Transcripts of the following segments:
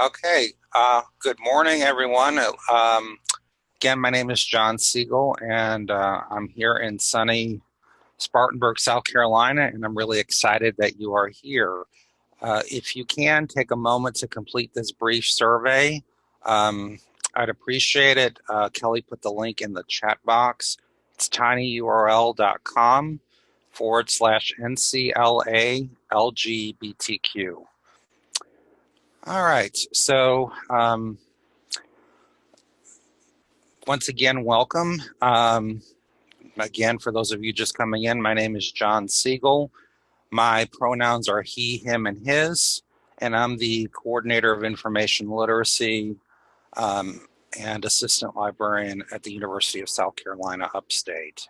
Okay, good morning, everyone. Again, my name is John Siegel, and I'm here in sunny Spartanburg, South Carolina, and I'm really excited that you are here. If you can, take a moment to complete this brief survey. Um, I'd appreciate it. Kelly put the link in the chat box. It's tinyurl.com/NCLA LGBTQ. All right, so once again, welcome. Again, for those of you just coming in, my name is John Siegel. My pronouns are he, him, and his, and I'm the coordinator of information literacy and assistant librarian at the University of South Carolina upstate.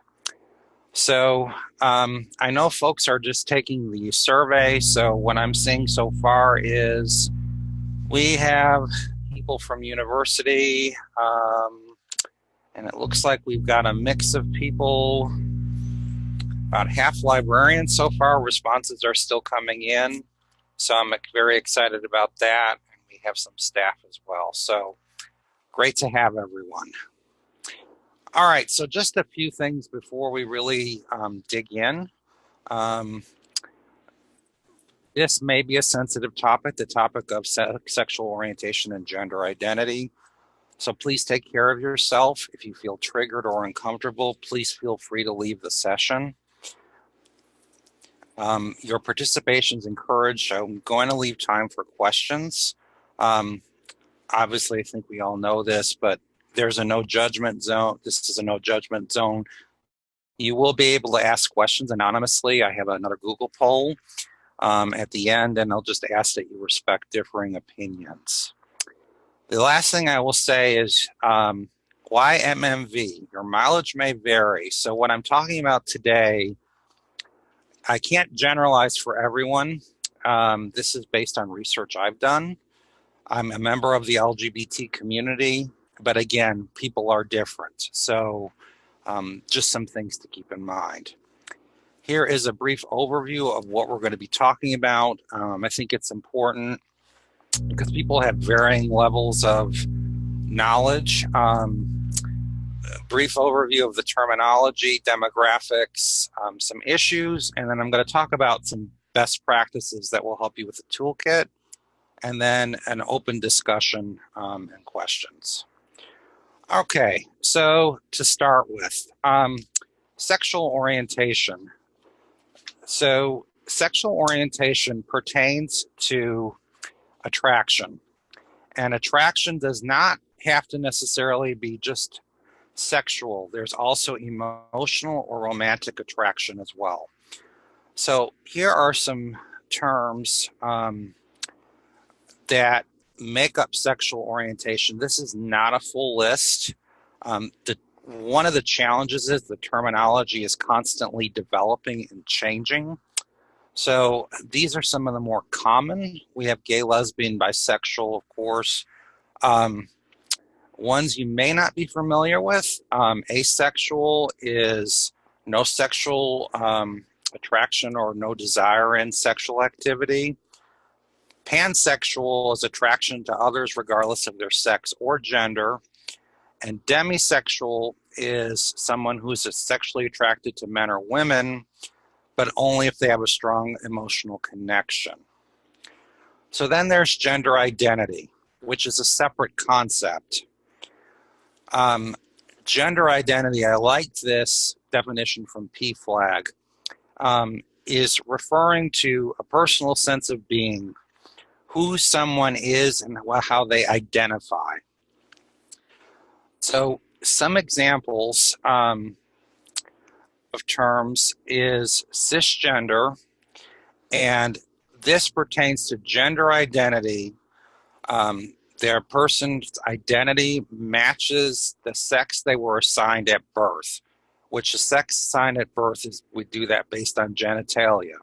So I know folks are just taking the survey, so what I'm seeing so far is we have people from university, and it looks like we've got a mix of people, about half librarians so far. Responses are still coming in, so I'm very excited about that. And we have some staff as well, so great to have everyone. All right, so just a few things before we really dig in. This may be a sensitive topic, the topic of sexual orientation and gender identity. So please take care of yourself. If you feel triggered or uncomfortable, please feel free to leave the session. Your participation is encouraged. I'm going to leave time for questions. Obviously, I think we all know this, but there's a no judgment zone. This is a no judgment zone. You will be able to ask questions anonymously. I have another Google poll at the end, and I'll just ask that you respect differing opinions. The last thing I will say is why MMV? Your mileage may vary. So what I'm talking about today, I can't generalize for everyone. This is based on research I've done. I'm a member of the LGBT community, but again, people are different. So just some things to keep in mind. Here is a brief overview of what we're going to be talking about. I think it's important because people have varying levels of knowledge. Brief overview of the terminology, demographics, some issues, and then I'm going to talk about some best practices that will help you with the toolkit, and then an open discussion and questions. Okay, so to start with, sexual orientation. So sexual orientation pertains to attraction, and attraction does not have to necessarily be just sexual. There's also emotional or romantic attraction as well. So here are some terms that make up sexual orientation. This is not a full list. One of the challenges is the terminology is constantly developing and changing. So these are some of the more common. We have gay, lesbian, bisexual, of course. Ones you may not be familiar with, asexual is no sexual attraction or no desire in sexual activity. Pansexual is attraction to others regardless of their sex or gender. And demisexual is someone who's sexually attracted to men or women, but only if they have a strong emotional connection. So then there's gender identity, which is a separate concept. Gender identity, I liked this definition from PFLAG, is referring to a personal sense of being, who someone is and how they identify. So some examples of terms is cisgender, and this pertains to gender identity. Their person's identity matches the sex they were assigned at birth, which the sex assigned at birth is, we do that based on genitalia.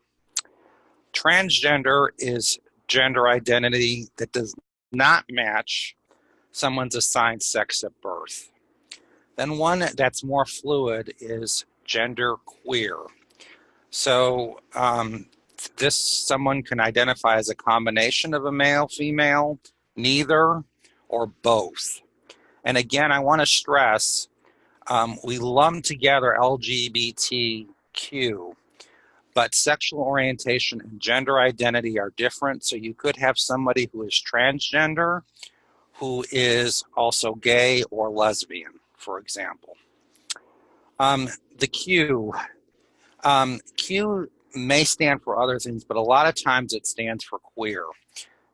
Transgender is gender identity that does not match someone's assigned sex at birth. Then one that's more fluid is gender queer. So someone can identify as a combination of a male, female, neither, or both. And again, I want to stress, we lump together LGBTQ, but sexual orientation and gender identity are different. So you could have somebody who is transgender who is also gay or lesbian, for example. The Q. Q may stand for other things, but a lot of times it stands for queer.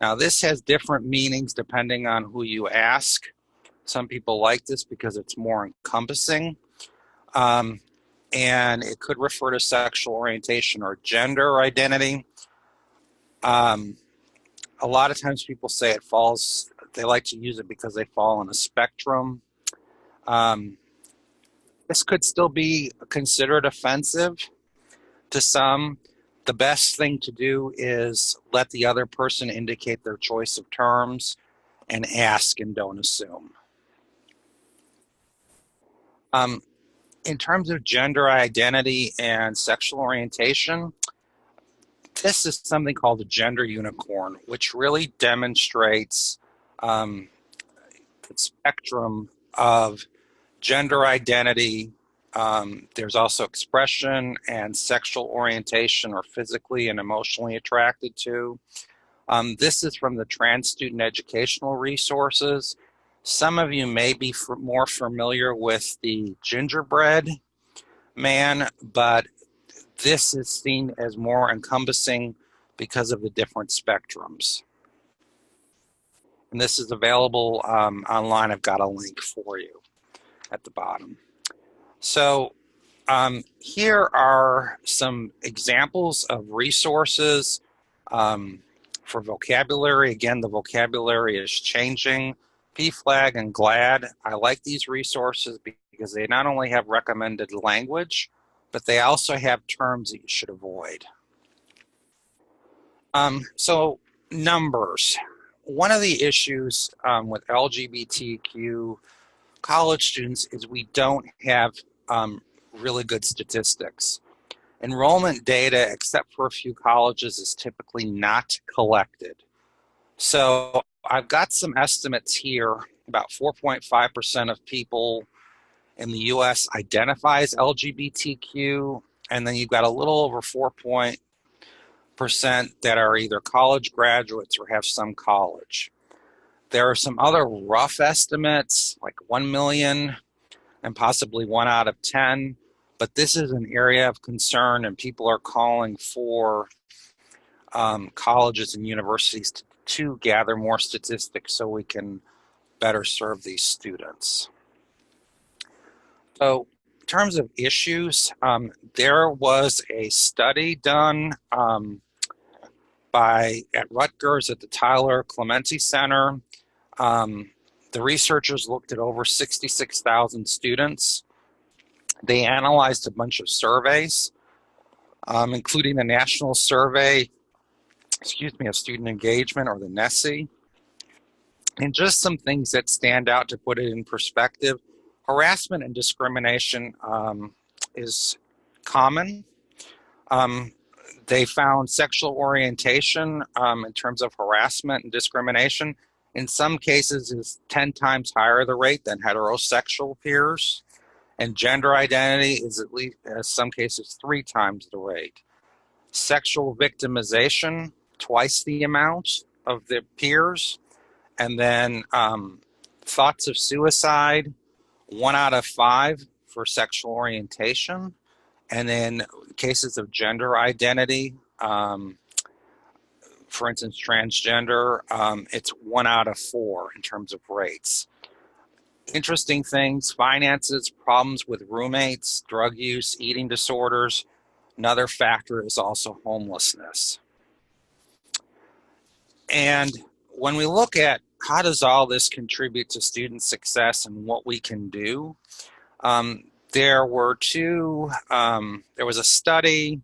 Now, this has different meanings depending on who you ask. Some people like this because it's more encompassing. And it could refer to sexual orientation or gender identity. A lot of times people say it falls, they like to use it because they fall on a spectrum. This could still be considered offensive to some. The best thing to do is let the other person indicate their choice of terms and ask and don't assume. In terms of gender identity and sexual orientation, this is something called a gender unicorn, which really demonstrates the spectrum of gender identity. There's also expression and sexual orientation or physically and emotionally attracted to. This is from the Trans Student Educational Resources. Some of you may be more familiar with the gingerbread man, but this is seen as more encompassing because of the different spectrums. And this is available online. I've got a link for you at the bottom. So here are some examples of resources for vocabulary. Again, the vocabulary is changing. PFLAG and GLAD, I like these resources because they not only have recommended language, but they also have terms that you should avoid. So numbers. One of the issues with LGBTQ college students is we don't have really good statistics. Enrollment data, except for a few colleges, is typically not collected. So I've got some estimates here. About 4.5% of people in the US identify as LGBTQ, and then you've got a little over 4% that are either college graduates or have some college. There are some other rough estimates, like 1 million and possibly 1 out of 10, but this is an area of concern, and people are calling for colleges and universities to gather more statistics so we can better serve these students. So in terms of issues, there was a study done at Rutgers at the Tyler Clementi Center. The researchers looked at over 66,000 students. They analyzed a bunch of surveys, including the National Survey, of Student Engagement, or the NSSE. And just some things that stand out to put it in perspective. Harassment and discrimination is common. They found sexual orientation in terms of harassment and discrimination in some cases is 10 times higher the rate than heterosexual peers. And gender identity is at least, in some cases, 3 times the rate. Sexual victimization, twice the amount of the peers. And then thoughts of suicide, 1 out of 5 for sexual orientation. And then cases of gender identity, for instance, transgender, it's 1 out of 4 in terms of rates. Interesting things, finances, problems with roommates, drug use, eating disorders. Another factor is also homelessness. And when we look at how does all this contribute to student success and what we can do, there was a study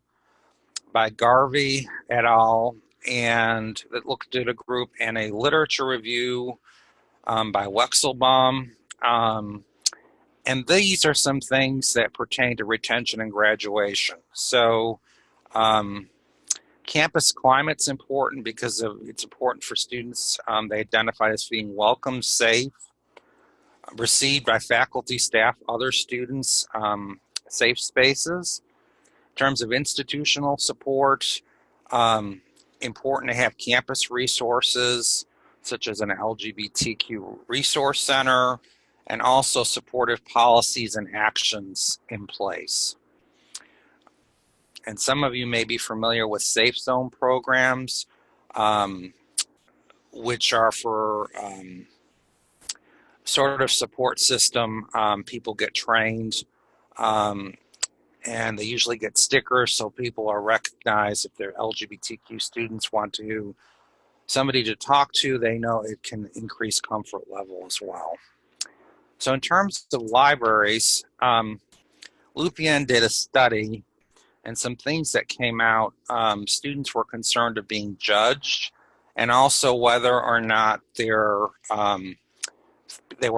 by Garvey et al. And that looked at a group and a literature review by Wexelbaum. And these are some things that pertain to retention and graduation. So Campus climate's important because it's important for students. They identify as being welcome, safe, received by faculty, staff, other students, safe spaces. In terms of institutional support, um, important to have campus resources such as an LGBTQ resource center, and also supportive policies and actions in place. And some of you may be familiar with safe zone programs, um, which are for sort of support system. People get trained, um, and they usually get stickers so people are recognized. If they're LGBTQ students want to somebody to talk to, they know it can increase comfort level as well. So in terms of libraries, Lupien did a study, and some things that came out, students were concerned of being judged, and also whether or not they were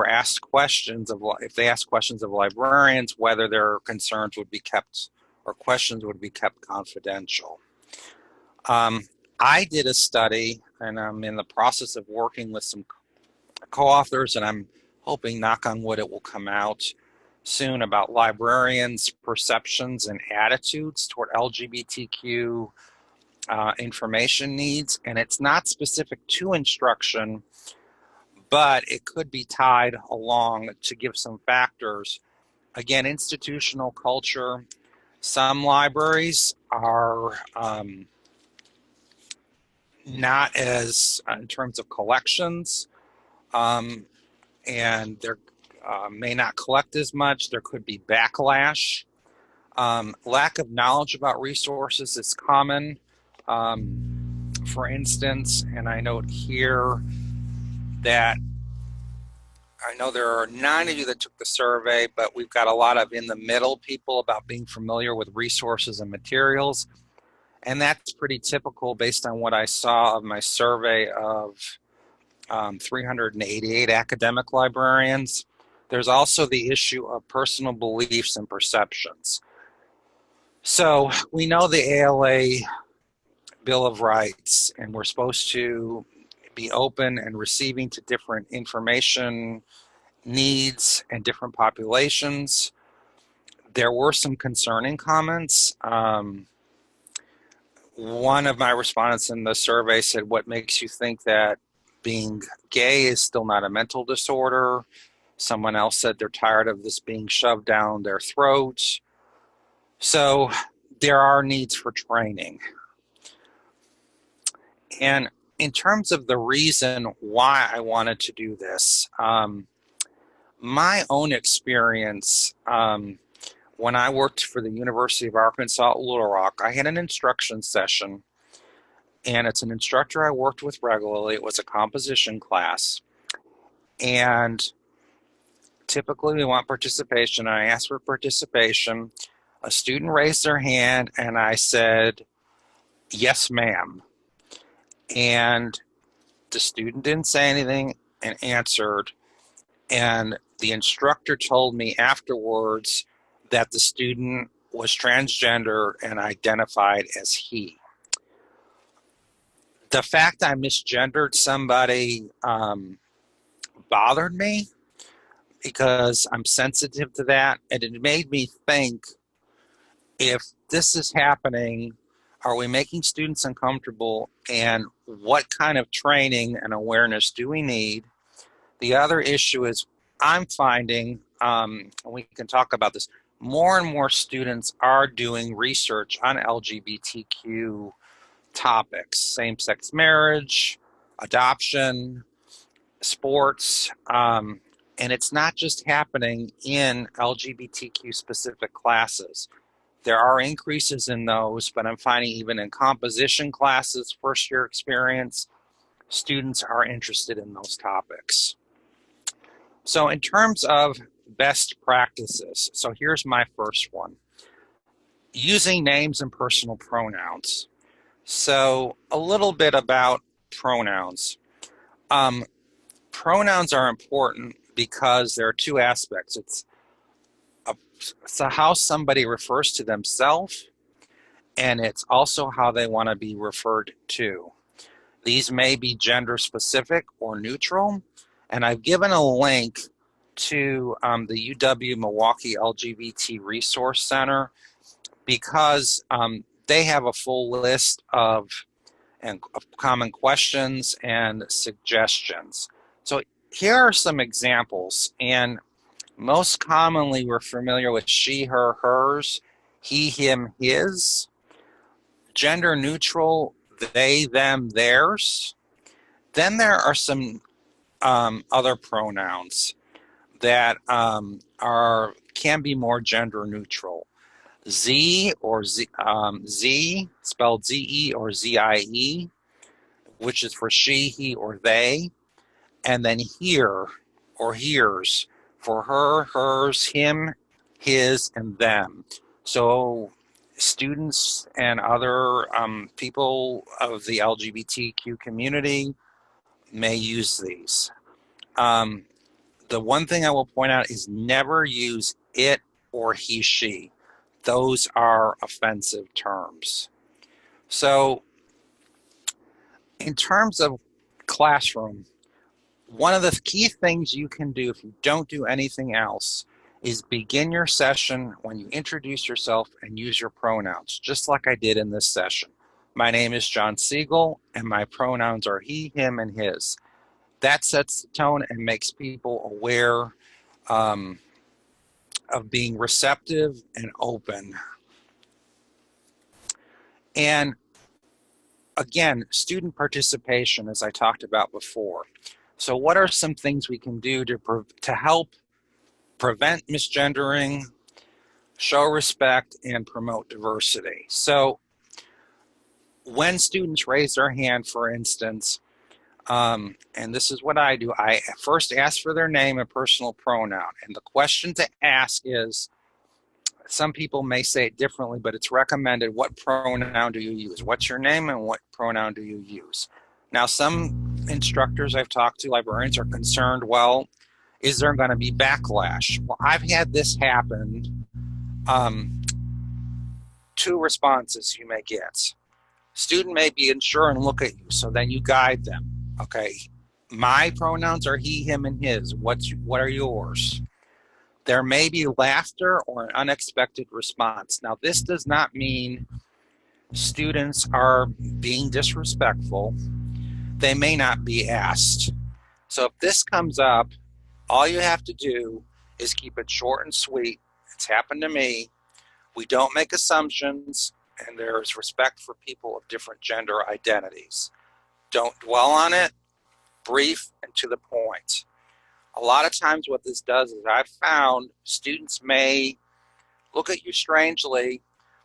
asked questions of, if they asked questions of librarians, whether their concerns would be kept, or questions would be kept confidential. I did a study, and I'm in the process of working with some co-authors, and I'm hoping, knock on wood, it will come out soon, about librarians' perceptions and attitudes toward LGBTQ information needs. And it's not specific to instruction, but it could be tied along to give some factors. Again, institutional culture. Some libraries are not as, in terms of collections, and they may not collect as much. There could be backlash. Lack of knowledge about resources is common. For instance, and I note here that I know there are 9 of you that took the survey, but we've got a lot of in the middle people about being familiar with resources and materials. And that's pretty typical based on what I saw of my survey of 388 academic librarians. There's also the issue of personal beliefs and perceptions. So we know the ALA Bill of Rights, and we're supposed to be open and receiving to different information needs and different populations. There were some concerning comments. One of my respondents in the survey said, "What makes you think that being gay is still not a mental disorder?" Someone else said they're tired of this being shoved down their throats. So there are needs for training. And in terms of the reason why I wanted to do this, my own experience, when I worked for the University of Arkansas at Little Rock, I had an instruction session, and it's an instructor I worked with regularly. It was a composition class, and typically we want participation. I asked for participation. A student raised their hand, and I said, "Yes, ma'am." And the student didn't say anything and answered, and the instructor told me afterwards that the student was transgender and identified as he. The fact I misgendered somebody bothered me because I'm sensitive to that, and it made me think, if this is happening, are we making students uncomfortable, and what kind of training and awareness do we need? The other issue is, I'm finding, and we can talk about this, more and more students are doing research on LGBTQ topics, same-sex marriage, adoption, sports, and it's not just happening in LGBTQ specific classes. There are increases in those, but I'm finding even in composition classes, first year experience, students are interested in those topics. So in terms of best practices, so here's my first one. Using names and personal pronouns. So a little bit about pronouns. Pronouns are important because there are 2 aspects. It's how somebody refers to themselves, and it's also how they want to be referred to. These may be gender specific or neutral, and I've given a link to the UW Milwaukee LGBT Resource Center because they have a full list of common questions and suggestions. So here are some examples, and most commonly we're familiar with she, her, hers, he, him, his, gender neutral, they, them, theirs. Then there are some other pronouns that can be more gender neutral. Z or Z, spelled Z-E or Z-I-E, which is for she, he, or they. And then here or here's for her, hers, him, his, and them. So students and other people of the LGBTQ community may use these. The one thing I will point out is never use it or he, she. Those are offensive terms. So in terms of classroom, one of the key things you can do if you don't do anything else is begin your session when you introduce yourself and use your pronouns, just like I did in this session. My name is John Siegel, and my pronouns are he, him, and his. That sets the tone and makes people aware of being receptive and open. And again, student participation, as I talked about before. So what are some things we can do to help prevent misgendering, show respect, and promote diversity? So when students raise their hand, for instance, and this is what I do, I first ask for their name and personal pronoun. And the question to ask is, some people may say it differently, but it's recommended, what pronoun do you use? What's your name and what pronoun do you use? Now, some instructors I've talked to, librarians, are concerned, well, is there going to be backlash? Well, I've had this happen. Two responses you may get. Student may be unsure and look at you, so then you guide them. Okay, my pronouns are he, him, and his. What are yours? There may be laughter or an unexpected response. Now, this does not mean students are being disrespectful. They may not be asked. So if this comes up, all you have to do is keep it short and sweet. It's happened to me. We don't make assumptions, and there is respect for people of different gender identities. Don't dwell on it, brief and to the point. A lot of times what this does is I've found students may look at you strangely,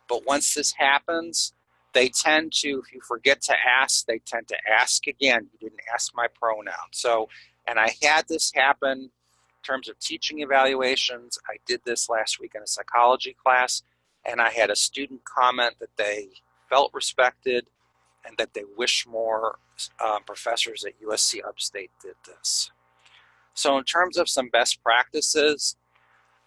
but once this happens, they tend to, if you forget to ask, they tend to ask again. You didn't ask my pronoun. So, and I had this happen in terms of teaching evaluations. I did this last week in a psychology class, and I had a student comment that they felt respected and that they wish more professors at USC Upstate did this. So in terms of some best practices,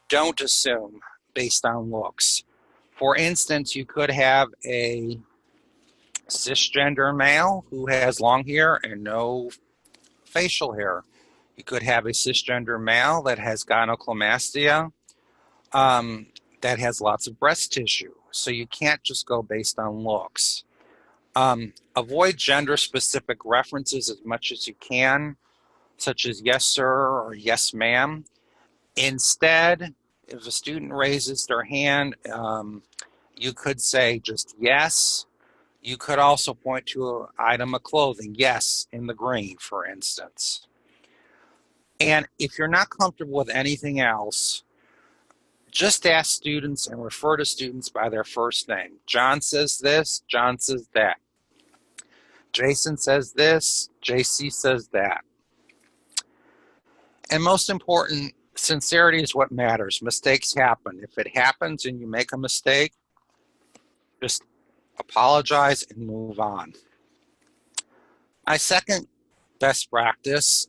don't assume based on looks. For instance, you could have a cisgender male who has long hair and no facial hair. You could have a cisgender male that has gynecomastia, that has lots of breast tissue. So you can't just go based on looks. Avoid gender-specific references as much as you can, such as yes, sir, or yes, ma'am. Instead, if a student raises their hand, you could say just yes. You could also point to an item of clothing, yes, in the green, for instance. And if you're not comfortable with anything else, just ask students and refer to students by their first name. John says this, John says that. Jason says this, JC says that. And most important, sincerity is what matters. Mistakes happen. If it happens and you make a mistake, just apologize and move on. My second best practice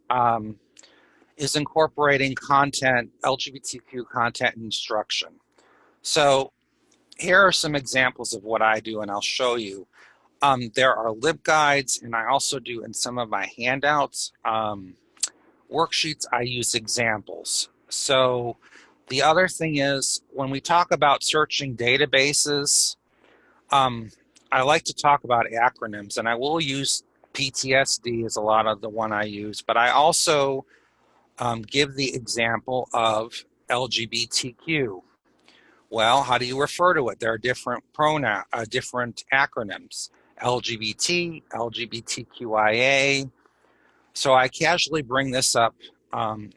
is incorporating content, LGBTQ content instruction. So here are some examples of what I do, and I'll show you. There are LibGuides, and I also do in some of my handouts, worksheets, I use examples. So the other thing is when we talk about searching databases, I like to talk about acronyms, and I will use PTSD as a lot of the one I use, but I also give the example of LGBTQ. Well, how do you refer to it? There are different different acronyms: LGBT, LGBTQIA. So I casually bring this up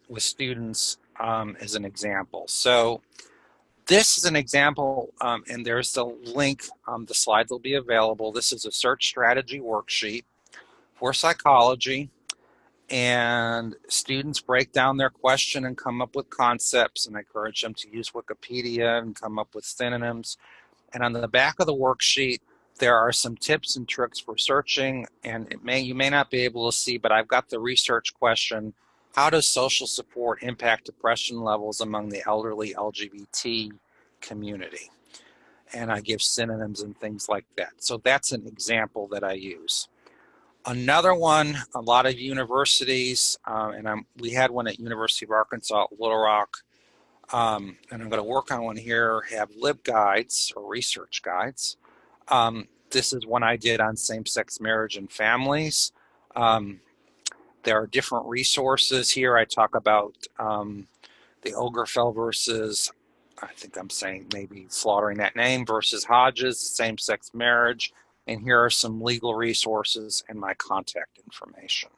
with students as an example. So this is an example, and there's the link. The slides will be available. This is a search strategy worksheet for psychology, and students break down their question and come up with concepts, and I encourage them to use Wikipedia and come up with synonyms. And on the back of the worksheet, there are some tips and tricks for searching, and you may not be able to see, but I've got the research question: how does social support impact depression levels among the elderly LGBT community? And I give synonyms and things like that. So that's an example that I use. Another one, a lot of universities, we had one at University of Arkansas at Little Rock, and I'm going to work on one here, have LibGuides or research guides. This is one I did on same-sex marriage and families. There are different resources here. I talk about the Ogerfeld versus, I think I'm saying maybe slaughtering that name, versus Hodges, same-sex marriage. And here are some legal resources and my contact information.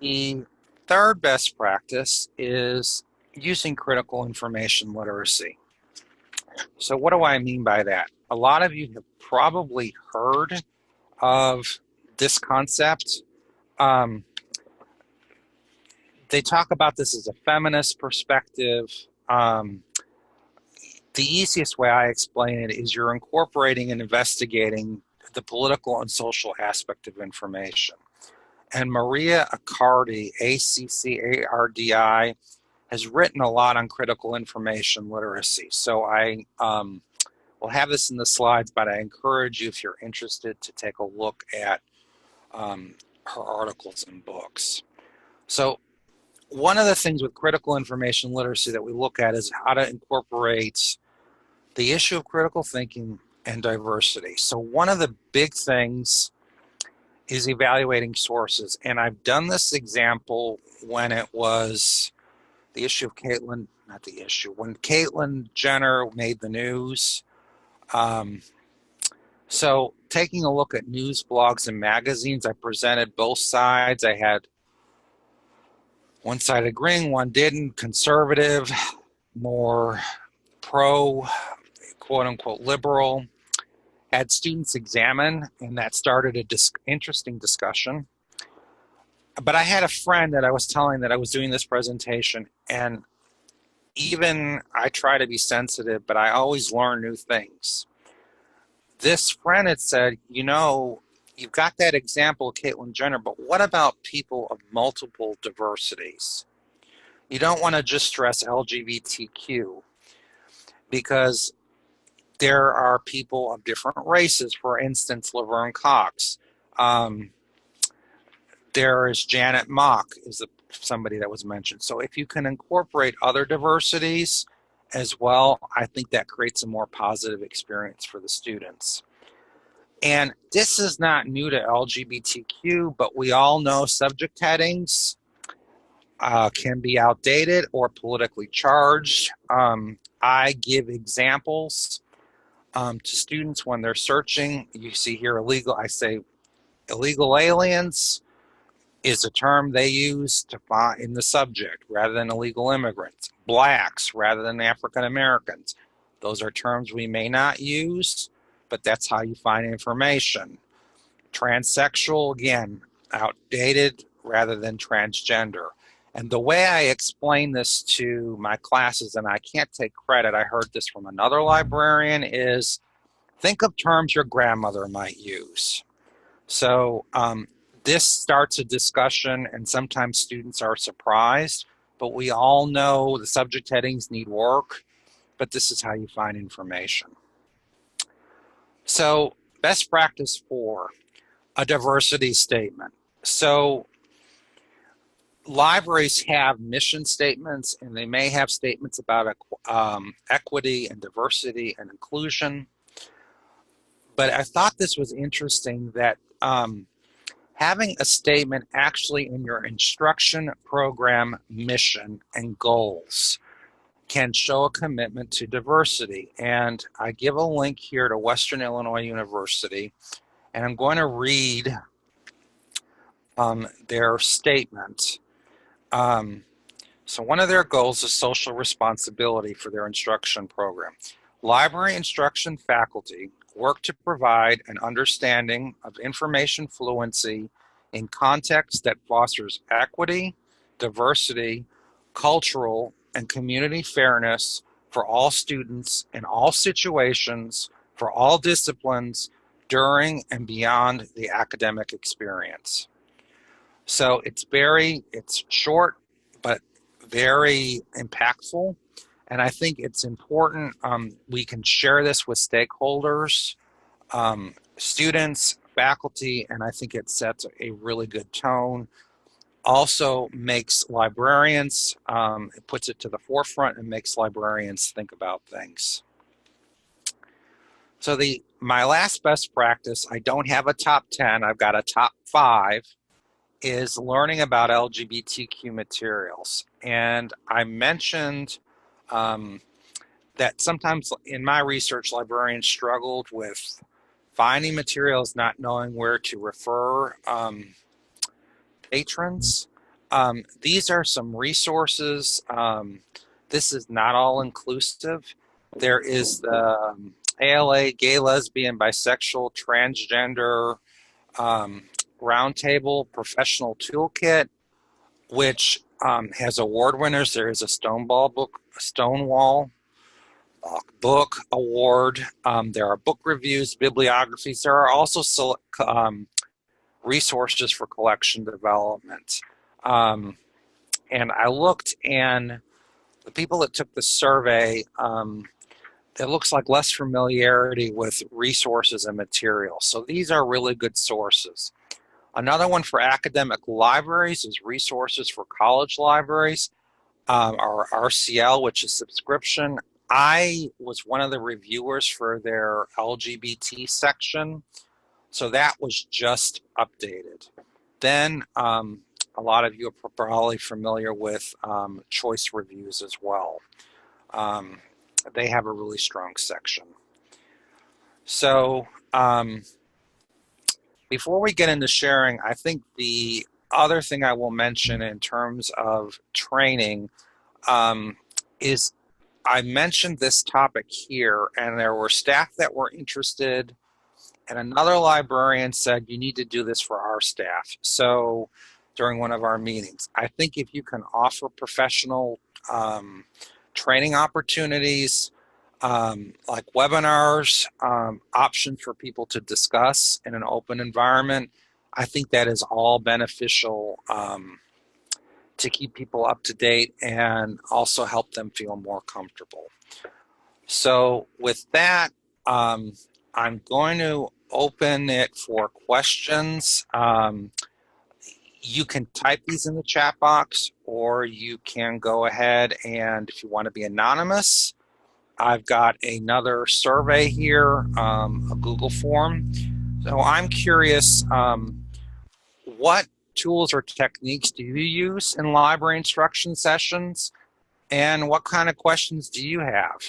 The third best practice is using critical information literacy. So what do I mean by that? A lot of you have probably heard of this concept. They talk about this as a feminist perspective. The easiest way I explain it is you're incorporating and investigating the political and social aspect of information. And Maria Accardi, A-C-C-A-R-D-I, has written a lot on critical information literacy. So I will have this in the slides, but I encourage you, if you're interested, to take a look at her articles and books. So one of the things with critical information literacy that we look at is how to incorporate the issue of critical thinking and diversity. So one of the big things is evaluating sources. And I've done this example when it was the issue of when Caitlyn Jenner made the news. So taking a look at news blogs and magazines, I presented both sides. I had one side agreeing, one didn't, conservative, more pro, quote unquote, liberal. Had students examine, and that started an interesting discussion. But I had a friend that I was telling that I was doing this presentation, and even I try to be sensitive, but I always learn new things. This friend had said, you know, you've got that example of Caitlyn Jenner, but what about people of multiple diversities? You don't want to just stress LGBTQ, because there are people of different races. For instance, Laverne Cox. There is Janet Mock, is somebody that was mentioned. So if you can incorporate other diversities as well, I think that creates a more positive experience for the students. And this is not new to LGBTQ, but we all know subject headings can be outdated or politically charged. I give examples to students when they're searching. You see here I say illegal aliens is a term they use to find in the subject rather than illegal immigrants. Blacks rather than African Americans. Those are terms we may not use, but that's how you find information. Transsexual, again, outdated rather than transgender. And the way I explain this to my classes, and I can't take credit, I heard this from another librarian, is think of terms your grandmother might use. So this starts a discussion, and sometimes students are surprised, but we all know the subject headings need work. but this is how you find information. So best practice 4, a diversity statement. So libraries have mission statements, and they may have statements about equity and diversity and inclusion. But I thought this was interesting that having a statement actually in your instruction program mission and goals can show a commitment to diversity. And I give a link here to Western Illinois University, and I'm going to read their statement. So one of their goals is social responsibility for their instruction program. Library instruction faculty work to provide an understanding of information fluency in context that fosters equity, diversity, cultural, and community fairness for all students in all situations, for all disciplines, during and beyond the academic experience. So it's short, but very impactful. And I think it's important we can share this with stakeholders, students, faculty, and I think it sets a really good tone. Also makes librarians, it puts it to the forefront and makes librarians think about things. So my last best practice, I don't have a top 10, I've got a top 5, is learning about LGBTQ materials. And I mentioned that sometimes in my research, librarians struggled with finding materials, not knowing where to refer patrons. These are some resources. This is not all inclusive. There is the ALA, Gay, Lesbian, Bisexual, Transgender Roundtable Professional Toolkit, which has award winners. There is a Stonewall Book Award. There are book reviews, bibliographies. There are also resources for collection development. And I looked, and the people that took the survey, it looks like less familiarity with resources and materials. So these are really good sources. Another one for academic libraries is resources for college libraries, or RCL, which is subscription. I was one of the reviewers for their LGBT section, so that was just updated. Then a lot of you are probably familiar with Choice Reviews as well. They have a really strong section. So before we get into sharing, I think the other thing I will mention in terms of training is I mentioned this topic here, and there were staff that were interested, and another librarian said, you need to do this for our staff. So during one of our meetings, I think if you can offer professional training opportunities, like webinars, options for people to discuss in an open environment, I think that is all beneficial to keep people up to date and also help them feel more comfortable. So with that, I'm going to open it for questions. You can type these in the chat box, or you can go ahead and, if you want to be anonymous, I've got another survey here, a Google form. So I'm curious, what tools or techniques do you use in library instruction sessions, and what kind of questions do you have?